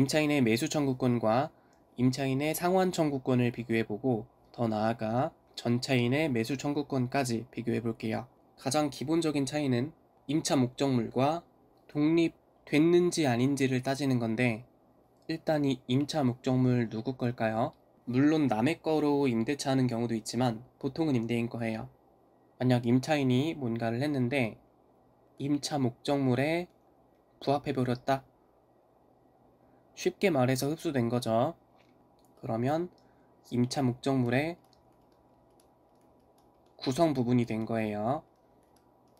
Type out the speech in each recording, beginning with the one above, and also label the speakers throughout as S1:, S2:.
S1: 임차인의 매수 청구권과 임차인의 상환 청구권을 비교해보고 더 나아가 전차인의 매수 청구권까지 비교해볼게요. 가장 기본적인 차이는 임차 목적물과 독립됐는지 아닌지를 따지는 건데, 일단 이 임차 목적물 누구 걸까요? 물론 남의 거로 임대차 하는 경우도 있지만 보통은 임대인 거예요. 만약 임차인이 뭔가를 했는데 임차 목적물에 부합해버렸다? 쉽게 말해서 흡수된 거죠. 그러면 임차 목적물의 구성 부분이 된 거예요.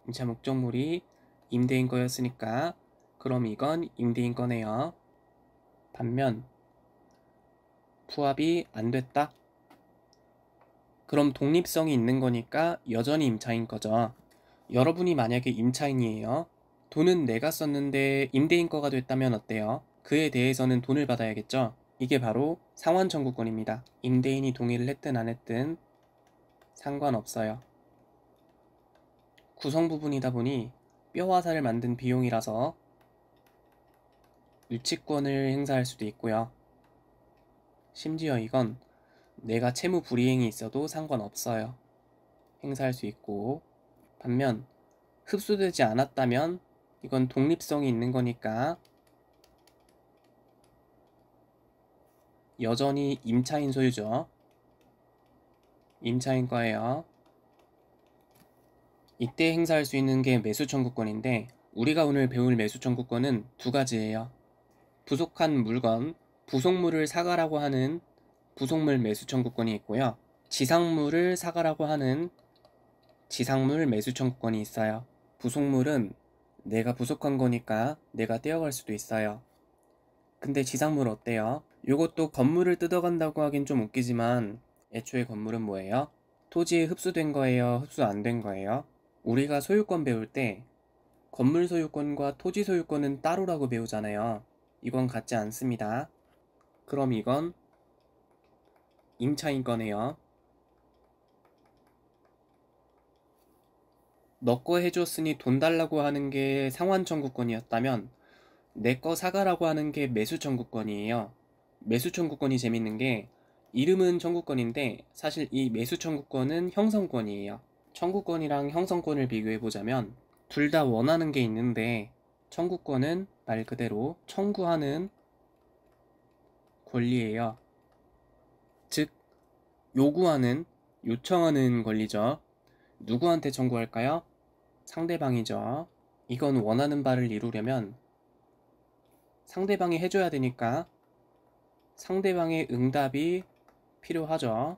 S1: 임차 목적물이 임대인 거였으니까 그럼 이건 임대인 거네요. 반면 부합이 안 됐다? 그럼 독립성이 있는 거니까 여전히 임차인 거죠. 여러분이 만약에 임차인이에요. 돈은 내가 썼는데 임대인 거가 됐다면 어때요? 그에 대해서는 돈을 받아야겠죠. 이게 바로 상환 청구권입니다. 임대인이 동의를 했든 안 했든 상관없어요. 구성 부분이다 보니 뼈화살을 만든 비용이라서 유치권을 행사할 수도 있고요. 심지어 이건 내가 채무 불이행이 있어도 상관없어요. 행사할 수 있고, 반면 흡수되지 않았다면 이건 독립성이 있는 거니까 여전히 임차인 소유죠. 임차인 거예요. 이때 행사할 수 있는 게 매수 청구권인데, 우리가 오늘 배울 매수 청구권은 두 가지예요. 부속한 물건, 부속물을 사가라고 하는 부속물 매수 청구권이 있고요. 지상물을 사가라고 하는 지상물 매수 청구권이 있어요. 부속물은 내가 부속한 거니까 내가 떼어갈 수도 있어요. 근데 지상물 어때요? 요것도 건물을 뜯어간다고 하긴 좀 웃기지만 애초에 건물은 뭐예요? 토지에 흡수된 거예요? 흡수 안 된 거예요? 우리가 소유권 배울 때 건물 소유권과 토지 소유권은 따로라고 배우잖아요. 이건 같지 않습니다. 그럼 이건 임차인 거네요. 너 거 해줬으니 돈 달라고 하는 게 상환 청구권이었다면 내 거 사가라고 하는 게 매수 청구권이에요. 매수 청구권이 재밌는 게 이름은 청구권인데 사실 이 매수 청구권은 형성권이에요. 청구권이랑 형성권을 비교해 보자면 둘 다 원하는 게 있는데 청구권은 말 그대로 청구하는 권리예요. 즉 요구하는, 요청하는 권리죠. 누구한테 청구할까요? 상대방이죠. 이건 원하는 바를 이루려면 상대방이 해줘야 되니까 상대방의 응답이 필요하죠.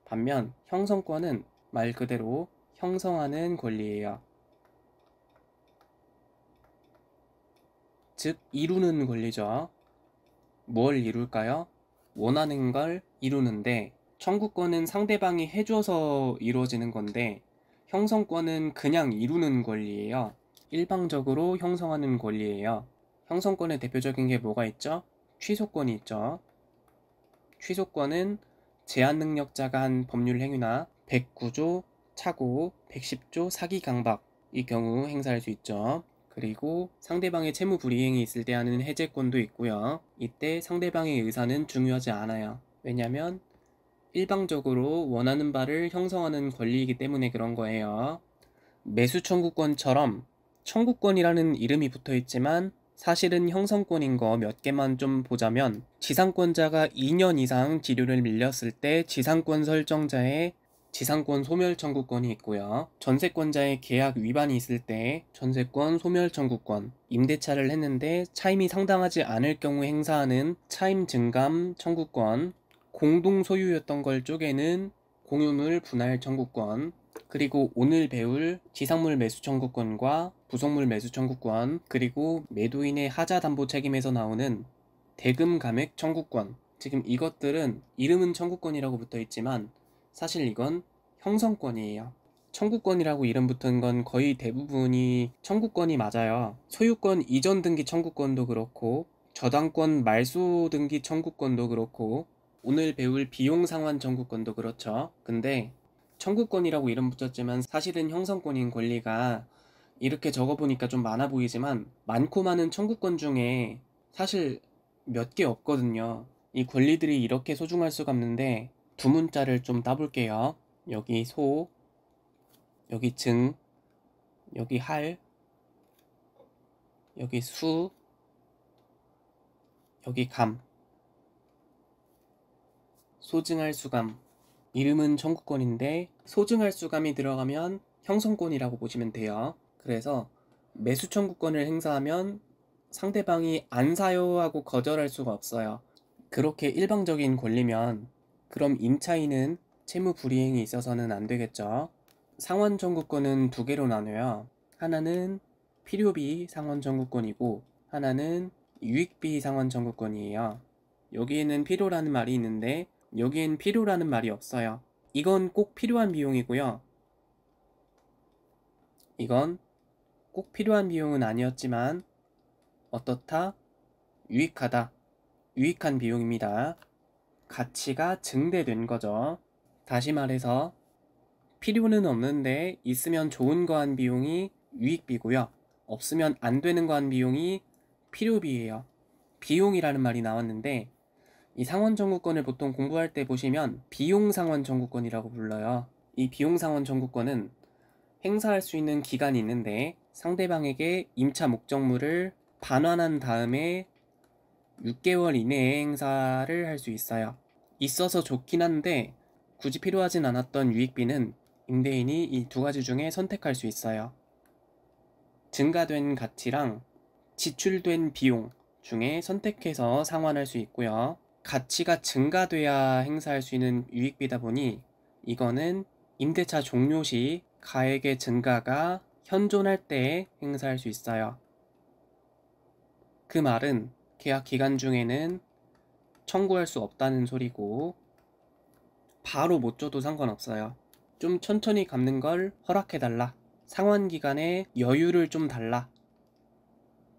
S1: 반면 형성권은 말 그대로 형성하는 권리예요. 즉 이루는 권리죠. 뭘 이룰까요? 원하는 걸 이루는데 청구권은 상대방이 해줘서 이루어지는 건데 형성권은 그냥 이루는 권리예요. 일방적으로 형성하는 권리예요. 형성권의 대표적인 게 뭐가 있죠? 취소권이 있죠. 취소권은 제한 능력자가 한 법률 행위나 109조 착오, 110조 사기 강박 이 경우 행사할 수 있죠. 그리고 상대방의 채무 불이행이 있을 때 하는 해제권도 있고요. 이때 상대방의 의사는 중요하지 않아요. 왜냐면 일방적으로 원하는 바를 형성하는 권리이기 때문에 그런 거예요. 매수 청구권처럼 청구권이라는 이름이 붙어있지만 사실은 형성권인 거 몇 개만 좀 보자면 지상권자가 2년 이상 지료를 밀렸을 때 지상권 설정자의 지상권 소멸 청구권이 있고요. 전세권자의 계약 위반이 있을 때 전세권 소멸 청구권, 임대차를 했는데 차임이 상당하지 않을 경우 행사하는 차임 증감 청구권, 공동 소유였던 걸 쪼개는 공유물 분할 청구권, 그리고 오늘 배울 지상물 매수 청구권과 부속물 매수 청구권, 그리고 매도인의 하자 담보 책임에서 나오는 대금 감액 청구권. 지금 이것들은 이름은 청구권이라고 붙어 있지만 사실 이건 형성권이에요. 청구권이라고 이름 붙은 건 거의 대부분이 청구권이 맞아요. 소유권 이전 등기 청구권도 그렇고 저당권 말소 등기 청구권도 그렇고 오늘 배울 비용 상환 청구권도 그렇죠. 근데 청구권이라고 이름 붙였지만 사실은 형성권인 권리가 이렇게 적어보니까 좀 많아 보이지만 많고 많은 청구권 중에 사실 몇 개 없거든요. 이 권리들이 이렇게 소중할 수가 없는데 두 문자를 좀 따볼게요. 여기 소, 여기 증, 여기 할, 여기 수, 여기 감. 소증할 수감. 이름은 청구권인데 소증할 수감이 들어가면 형성권이라고 보시면 돼요. 그래서 매수 청구권을 행사하면 상대방이 안 사요 하고 거절할 수가 없어요. 그렇게 일방적인 권리면 그럼 임차인은 채무 불이행이 있어서는 안 되겠죠. 상환 청구권은 두 개로 나눠요. 하나는 필요비 상환 청구권이고 하나는 유익비 상환 청구권이에요. 여기에는 필요라는 말이 있는데 여기엔 필요라는 말이 없어요. 이건 꼭 필요한 비용이고요. 이건 꼭 필요한 비용은 아니었지만 어떻다? 유익하다. 유익한 비용입니다. 가치가 증대된 거죠. 다시 말해서 필요는 없는데 있으면 좋은 거 한 비용이 유익비고요. 없으면 안 되는 거 한 비용이 필요비예요. 비용이라는 말이 나왔는데 이 상환 청구권을 보통 공부할 때 보시면 비용 상환 청구권이라고 불러요. 이 비용 상환 청구권은 행사할 수 있는 기간이 있는데 상대방에게 임차 목적물을 반환한 다음에 6개월 이내에 행사를 할 수 있어요. 있어서 좋긴 한데 굳이 필요하진 않았던 유익비는 임대인이 이 두 가지 중에 선택할 수 있어요. 증가된 가치랑 지출된 비용 중에 선택해서 상환할 수 있고요. 가치가 증가돼야 행사할 수 있는 유익비다 보니 이거는 임대차 종료 시 가액의 증가가 현존할 때 행사할 수 있어요. 그 말은 계약 기간 중에는 청구할 수 없다는 소리고 바로 못 줘도 상관없어요. 좀 천천히 갚는 걸 허락해달라. 상환 기간에 여유를 좀 달라.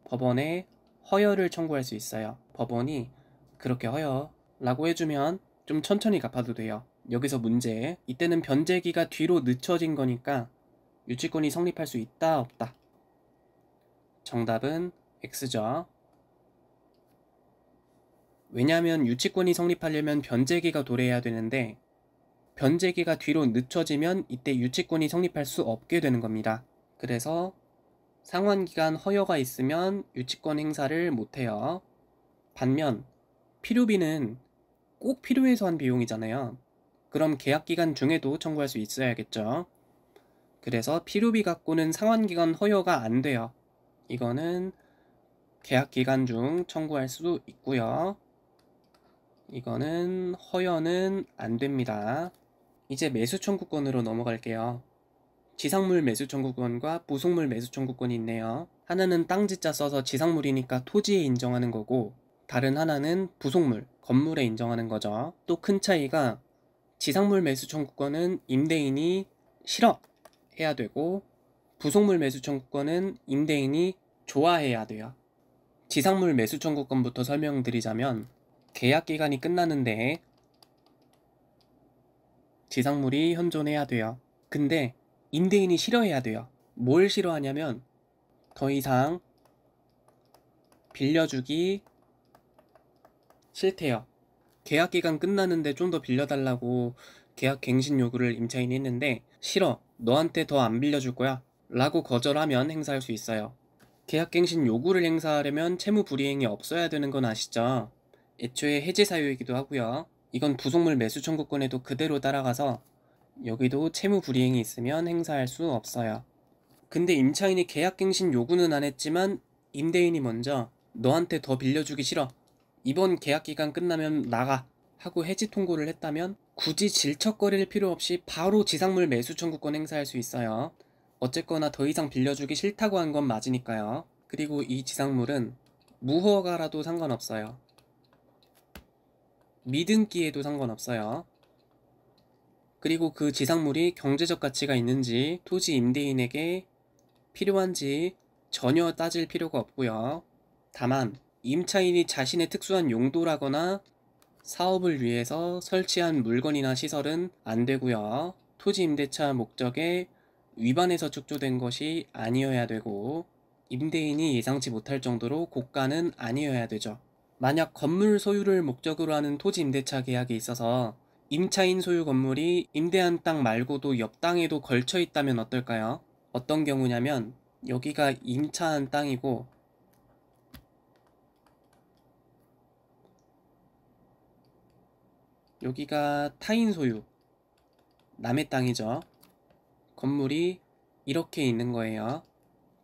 S1: 법원에 허여를 청구할 수 있어요. 법원이 그렇게 허여라고 해주면 좀 천천히 갚아도 돼요. 여기서 문제, 이때는 변제기가 뒤로 늦춰진 거니까 유치권이 성립할 수 있다 없다. 정답은 X죠. 왜냐하면 유치권이 성립하려면 변제기가 도래해야 되는데 변제기가 뒤로 늦춰지면 이때 유치권이 성립할 수 없게 되는 겁니다. 그래서 상환기간 허여가 있으면 유치권 행사를 못해요. 반면 필요비는 꼭 필요해서 한 비용이잖아요. 그럼 계약기간 중에도 청구할 수 있어야겠죠. 그래서 필요비 갖고는 상환기간 허여가 안 돼요. 이거는 계약기간 중 청구할 수 있고요. 이거는 허여는 안 됩니다. 이제 매수 청구권으로 넘어갈게요. 지상물 매수 청구권과 부속물 매수 청구권이 있네요. 하나는 땅지자 써서 지상물이니까 토지에 인정하는 거고 다른 하나는 부속물, 건물에 인정하는 거죠. 또 큰 차이가 지상물 매수 청구권은 임대인이 싫어 해야 되고 부속물 매수 청구권은 임대인이 좋아해야 돼요. 지상물 매수 청구권부터 설명드리자면 계약 기간이 끝나는데 지상물이 현존해야 돼요. 근데 임대인이 싫어해야 돼요. 뭘 싫어하냐면 더 이상 빌려주기 싫대요. 계약 기간 끝나는데 좀 더 빌려달라고 계약 갱신 요구를 임차인이 했는데 싫어, 너한테 더 안 빌려줄 거야 라고 거절하면 행사할 수 있어요. 계약 갱신 요구를 행사하려면 채무 불이행이 없어야 되는 건 아시죠? 애초에 해지 사유이기도 하고요. 이건 부속물 매수 청구권에도 그대로 따라가서 여기도 채무 불이행이 있으면 행사할 수 없어요. 근데 임차인이 계약갱신 요구는 안 했지만 임대인이 먼저 너한테 더 빌려주기 싫어, 이번 계약기간 끝나면 나가 하고 해지 통고를 했다면 굳이 질척거릴 필요 없이 바로 지상물 매수 청구권 행사할 수 있어요. 어쨌거나 더 이상 빌려주기 싫다고 한 건 맞으니까요. 그리고 이 지상물은 무허가라도 상관없어요. 미등기에도 상관없어요. 그리고 그 지상물이 경제적 가치가 있는지 토지 임대인에게 필요한지 전혀 따질 필요가 없고요. 다만 임차인이 자신의 특수한 용도라거나 사업을 위해서 설치한 물건이나 시설은 안 되고요. 토지 임대차 목적에 위반해서 축조된 것이 아니어야 되고 임대인이 예상치 못할 정도로 고가는 아니어야 되죠. 만약 건물 소유를 목적으로 하는 토지 임대차 계약이 있어서 임차인 소유 건물이 임대한 땅 말고도 옆 땅에도 걸쳐 있다면 어떨까요? 어떤 경우냐면 여기가 임차한 땅이고 여기가 타인 소유, 남의 땅이죠. 건물이 이렇게 있는 거예요.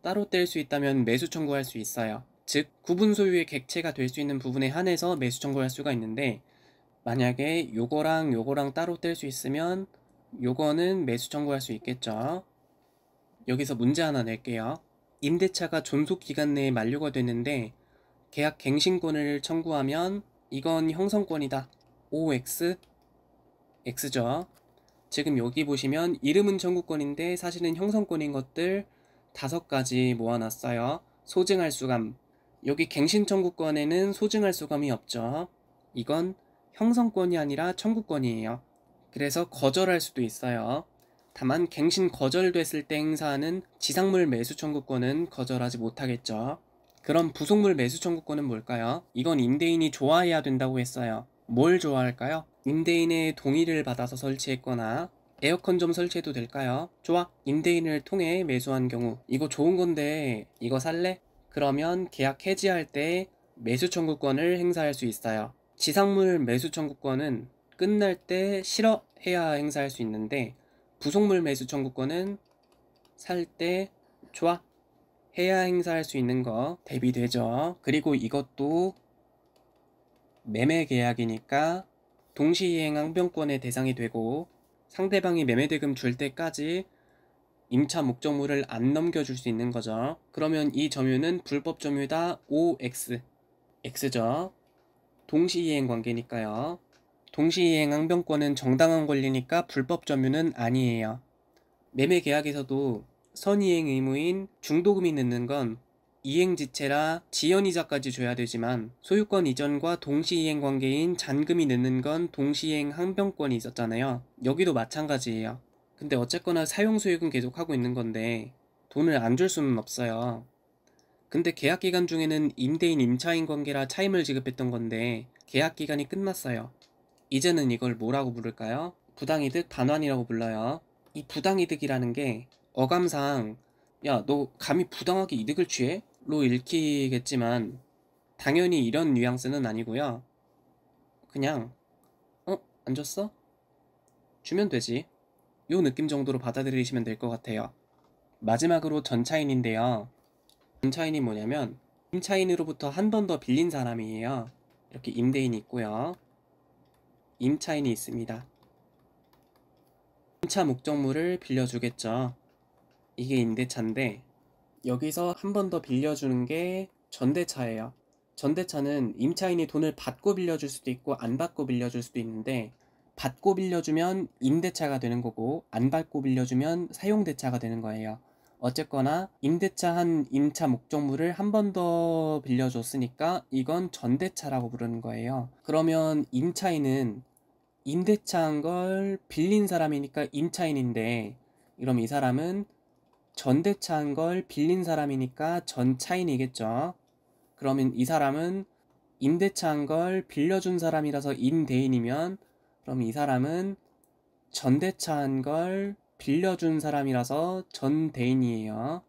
S1: 따로 뗄 수 있다면 매수 청구할 수 있어요. 즉 구분 소유의 객체가 될 수 있는 부분에 한해서 매수 청구할 수가 있는데, 만약에 요거랑 요거랑 따로 뗄 수 있으면 요거는 매수 청구할 수 있겠죠. 여기서 문제 하나 낼게요. 임대차가 존속 기간 내에 만료가 됐는데 계약 갱신권을 청구하면 이건 형성권이다. OX, X죠. 지금 여기 보시면 이름은 청구권인데 사실은 형성권인 것들 5가지 모아놨어요. 소증할 수감. 여기 갱신 청구권에는 소증할 수감이 없죠. 이건 형성권이 아니라 청구권이에요. 그래서 거절할 수도 있어요. 다만 갱신 거절됐을 때 행사하는 지상물 매수 청구권은 거절하지 못하겠죠. 그럼 부속물 매수 청구권은 뭘까요? 이건 임대인이 좋아해야 된다고 했어요. 뭘 좋아할까요? 임대인의 동의를 받아서 설치했거나 에어컨 좀 설치해도 될까요? 좋아. 임대인을 통해 매수한 경우 이거 좋은 건데 이거 살래? 그러면 계약 해지할 때 매수 청구권을 행사할 수 있어요. 지상물 매수 청구권은 끝날 때 싫어 해야 행사할 수 있는데 부속물 매수 청구권은 살 때 좋아 해야 행사할 수 있는 거 대비되죠. 그리고 이것도 매매 계약이니까 동시이행 항변권의 대상이 되고 상대방이 매매대금 줄 때까지 임차 목적물을 안 넘겨줄 수 있는 거죠. 그러면 이 점유는 불법 점유다. OX, X죠. 동시이행 관계니까요. 동시이행 항변권은 정당한 권리니까 불법 점유는 아니에요. 매매 계약에서도 선이행 의무인 중도금이 늦는 건 이행지체라 지연이자까지 줘야 되지만 소유권 이전과 동시이행 관계인 잔금이 늦는 건 동시이행 항변권이 있었잖아요. 여기도 마찬가지예요. 근데 어쨌거나 사용수익은 계속 하고 있는 건데 돈을 안 줄 수는 없어요. 근데 계약기간 중에는 임대인 임차인 관계라 차임을 지급했던 건데 계약기간이 끝났어요. 이제는 이걸 뭐라고 부를까요? 부당이득 반환이라고 불러요. 이 부당이득이라는 게 어감상 야, 너 감히 부당하게 이득을 취해? 로 읽히겠지만 당연히 이런 뉘앙스는 아니고요. 그냥 안 줬어? 주면 되지. 요 느낌 정도로 받아들이시면 될 것 같아요. 마지막으로 전차인인데요. 전차인이 뭐냐면 임차인으로부터 한 번 더 빌린 사람이에요. 이렇게 임대인이 있고요. 임차인이 있습니다. 임차 목적물을 빌려주겠죠. 이게 임대차인데 여기서 한 번 더 빌려주는 게 전대차예요. 전대차는 임차인이 돈을 받고 빌려줄 수도 있고 안 받고 빌려줄 수도 있는데 받고 빌려주면 임대차가 되는 거고 안 받고 빌려주면 사용대차가 되는 거예요. 어쨌거나 임대차 한 임차 목적물을 한 번 더 빌려줬으니까 이건 전대차라고 부르는 거예요. 그러면 임차인은 임대차 한 걸 빌린 사람이니까 임차인인데 그럼 이 사람은 전대차 한 걸 빌린 사람이니까 전차인이겠죠. 그러면 이 사람은 임대차 한 걸 빌려준 사람이라서 임대인이면 그럼 이 사람은 전대차 한 걸 빌려준 사람이라서 전대인이에요.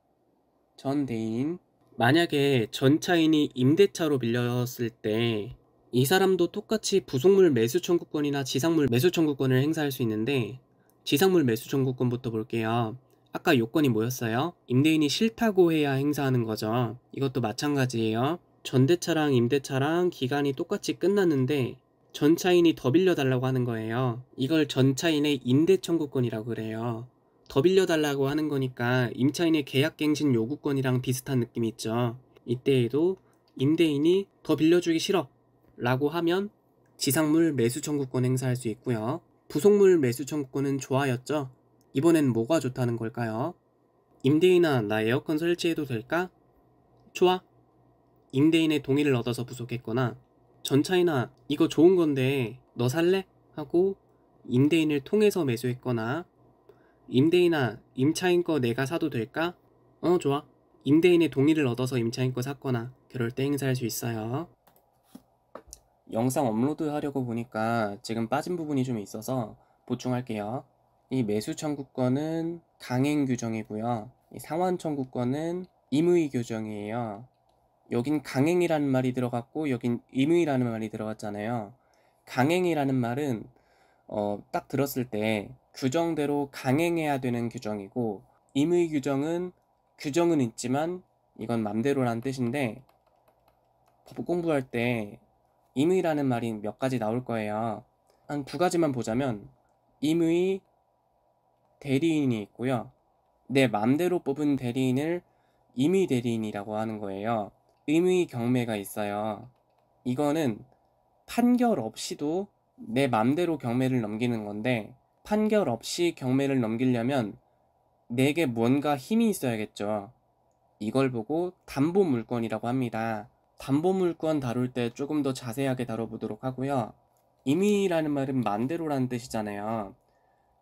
S1: 전대인. 만약에 전차인이 임대차로 빌렸을 때 이 사람도 똑같이 부속물 매수 청구권이나 지상물 매수 청구권을 행사할 수 있는데 지상물 매수 청구권부터 볼게요. 아까 요건이 뭐였어요? 임대인이 싫다고 해야 행사하는 거죠. 이것도 마찬가지예요. 전대차랑 임대차랑 기간이 똑같이 끝났는데 전차인이 더 빌려달라고 하는 거예요. 이걸 전차인의 임대 청구권이라고 그래요. 더 빌려달라고 하는 거니까 임차인의 계약갱신 요구권이랑 비슷한 느낌이 있죠. 이때에도 임대인이 더 빌려주기 싫어 라고 하면 지상물 매수 청구권 행사할 수 있고요. 부속물 매수 청구권은 좋아였죠. 이번엔 뭐가 좋다는 걸까요? 임대인아, 나 에어컨 설치해도 될까? 좋아. 임대인의 동의를 얻어서 부속했거나 전차인아, 이거 좋은 건데 너 살래? 하고 임대인을 통해서 매수했거나 임대인아, 임차인 거 내가 사도 될까? 좋아. 임대인의 동의를 얻어서 임차인거 샀거나 그럴 때 행사할 수 있어요. 영상 업로드 하려고 보니까 지금 빠진 부분이 좀 있어서 보충할게요. 이 매수 청구권은 강행 규정이고요. 이 상환 청구권은 임의 규정이에요. 여긴 강행이라는 말이 들어갔고 여긴 임의라는 말이 들어갔잖아요. 강행이라는 말은 딱 들었을 때 규정대로 강행해야 되는 규정이고, 임의 규정은 규정은 있지만 이건 맘대로라는 뜻인데, 법 공부할 때 임의라는 말이 몇 가지 나올 거예요. 한 두 가지만 보자면 임의 대리인이 있고요. 내 맘대로 뽑은 대리인을 임의 대리인이라고 하는 거예요. 임의 경매가 있어요. 이거는 판결 없이도 내 맘대로 경매를 넘기는 건데, 판결 없이 경매를 넘기려면 내게 뭔가 힘이 있어야겠죠. 이걸 보고 담보물권이라고 합니다. 담보물권 다룰 때 조금 더 자세하게 다뤄보도록 하고요. 임의라는 말은 맘대로라는 뜻이잖아요.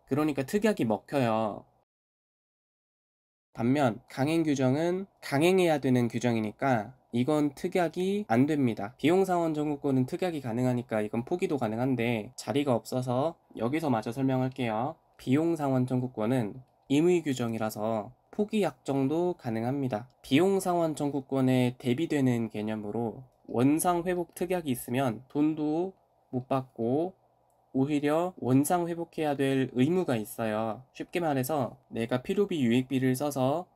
S1: 그러니까 특약이 먹혀요. 반면 강행 규정은 강행해야 되는 규정이니까 이건 특약이 안 됩니다. 비용상환 청구권은 특약이 가능하니까 이건 포기도 가능한데 자리가 없어서 여기서 마저 설명할게요. 비용상환 청구권은 임의 규정이라서 포기 약정도 가능합니다. 비용상환 청구권에 대비되는 개념으로 원상 회복 특약이 있으면 돈도 못 받고 오히려 원상 회복해야 될 의무가 있어요. 쉽게 말해서 내가 필요비 유익비를 써서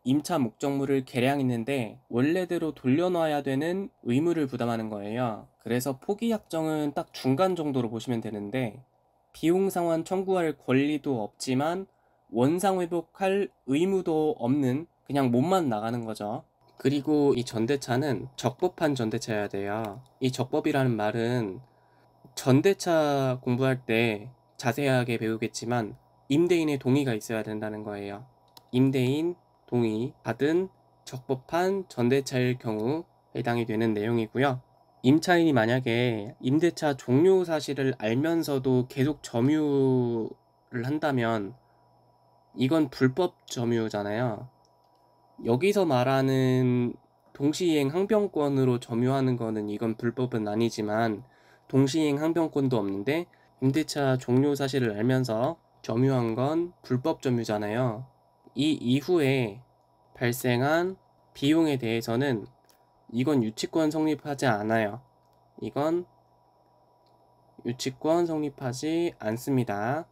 S1: 임차 목적물을 개량했는데 원래대로 돌려놔야 되는 의무를 부담하는 거예요. 그래서 포기 약정은 딱 중간 정도로 보시면 되는데, 비용 상환 청구할 권리도 없지만 원상 회복할 의무도 없는, 그냥 몸만 나가는 거죠. 그리고 이 전대차는 적법한 전대차여야 돼요. 이 적법이라는 말은 전대차 공부할 때 자세하게 배우겠지만 임대인의 동의가 있어야 된다는 거예요. 임대인 동의 받은 적법한 전대차일 경우 해당이 되는 내용이고요. 임차인이 만약에 임대차 종료 사실을 알면서도 계속 점유를 한다면 이건 불법 점유잖아요. 여기서 말하는 동시이행 항변권으로 점유하는 거는 이건 불법은 아니지만, 동시이행 항변권도 없는데 임대차 종료 사실을 알면서 점유한 건 불법 점유잖아요. 이 이후에 발생한 비용에 대해서는 이건 유치권 성립하지 않아요. 이건 유치권 성립하지 않습니다.